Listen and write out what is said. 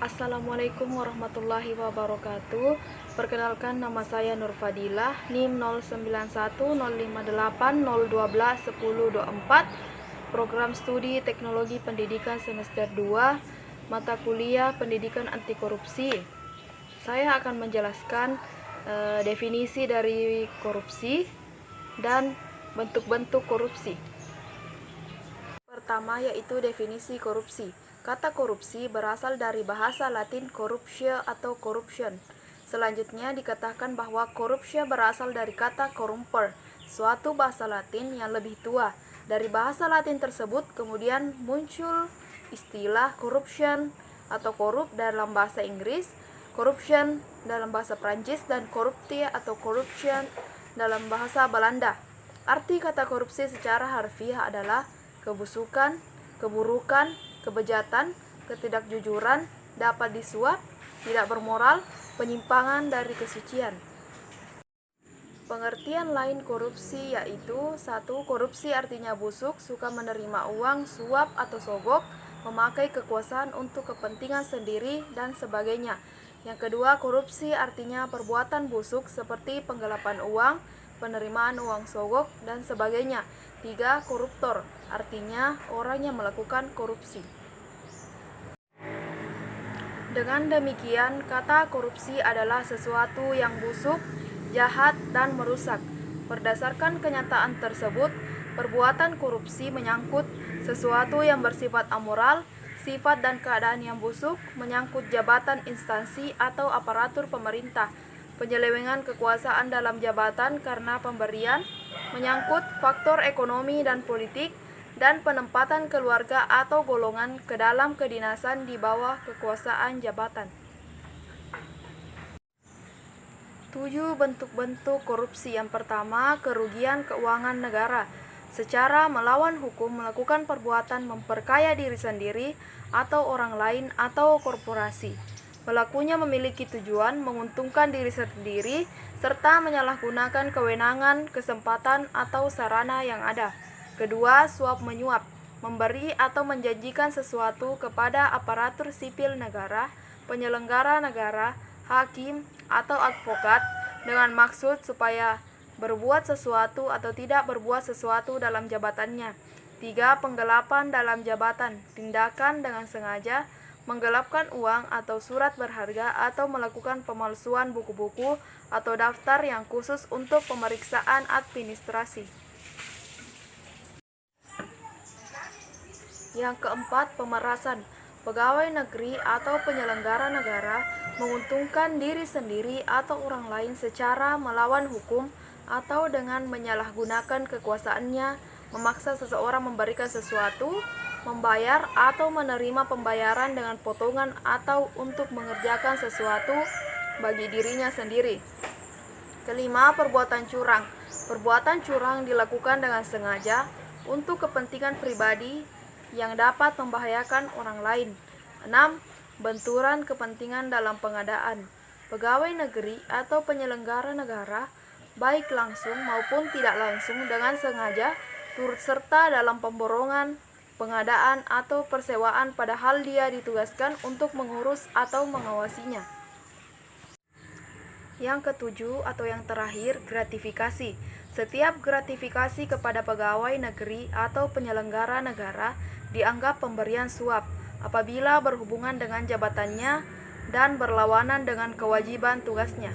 Assalamualaikum warahmatullahi wabarakatuh. Perkenalkan, nama saya Nur Fadilah, NIM 091058012104, Program Studi Teknologi Pendidikan Semester 2, Mata Kuliah Pendidikan Anti Korupsi. Saya akan menjelaskan definisi dari korupsi dan bentuk-bentuk korupsi. Pertama yaitu definisi korupsi. Kata korupsi berasal dari bahasa Latin corruptio atau corruption. Selanjutnya dikatakan bahwa corruptio berasal dari kata corrumper, suatu bahasa Latin yang lebih tua. Dari bahasa Latin tersebut kemudian muncul istilah corruption atau korup dalam bahasa Inggris, corruption dalam bahasa Prancis, dan corruptie atau corruption dalam bahasa Belanda. Arti kata korupsi secara harfiah adalah kebusukan, keburukan, kebejatan, ketidakjujuran, dapat disuap, tidak bermoral, penyimpangan dari kesucian. Pengertian lain korupsi yaitu: 1. Korupsi artinya busuk, suka menerima uang, suap atau sogok, memakai kekuasaan untuk kepentingan sendiri, dan sebagainya. Yang kedua, korupsi artinya perbuatan busuk seperti penggelapan uang, penerimaan uang sogok, dan sebagainya. 3. Koruptor artinya orang yang melakukan korupsi. Dengan demikian, kata korupsi adalah sesuatu yang busuk, jahat, dan merusak. Berdasarkan kenyataan tersebut, perbuatan korupsi menyangkut sesuatu yang bersifat amoral, sifat dan keadaan yang busuk, menyangkut jabatan instansi atau aparatur pemerintah, penyelewengan kekuasaan dalam jabatan karena pemberian, menyangkut faktor ekonomi dan politik, dan penempatan keluarga atau golongan ke dalam kedinasan di bawah kekuasaan jabatan. 7 bentuk-bentuk korupsi. Yang pertama, kerugian keuangan negara. Secara melawan hukum melakukan perbuatan memperkaya diri sendiri atau orang lain atau korporasi. Pelakunya memiliki tujuan menguntungkan diri sendiri serta menyalahgunakan kewenangan, kesempatan, atau sarana yang ada. Kedua, suap menyuap, memberi atau menjanjikan sesuatu kepada aparatur sipil negara, penyelenggara negara, hakim, atau advokat dengan maksud supaya berbuat sesuatu atau tidak berbuat sesuatu dalam jabatannya. 3. Penggelapan dalam jabatan, tindakan dengan sengaja menggelapkan uang atau surat berharga atau melakukan pemalsuan buku-buku atau daftar yang khusus untuk pemeriksaan administrasi. Yang keempat, pemerasan. Pegawai negeri atau penyelenggara negara menguntungkan diri sendiri atau orang lain secara melawan hukum atau dengan menyalahgunakan kekuasaannya, memaksa seseorang memberikan sesuatu, membayar atau menerima pembayaran dengan potongan atau untuk mengerjakan sesuatu bagi dirinya sendiri. Kelima, perbuatan curang. Perbuatan curang dilakukan dengan sengaja untuk kepentingan pribadi yang dapat membahayakan orang lain. 6. Benturan kepentingan dalam pengadaan. Pegawai negeri atau penyelenggara negara, baik langsung maupun tidak langsung, dengan sengaja turut serta dalam pemborongan, pengadaan, atau persewaan padahal dia ditugaskan untuk mengurus atau mengawasinya. Yang ketujuh atau yang terakhir, gratifikasi. Setiap gratifikasi kepada pegawai negeri atau penyelenggara negara dianggap pemberian suap apabila berhubungan dengan jabatannya dan berlawanan dengan kewajiban tugasnya.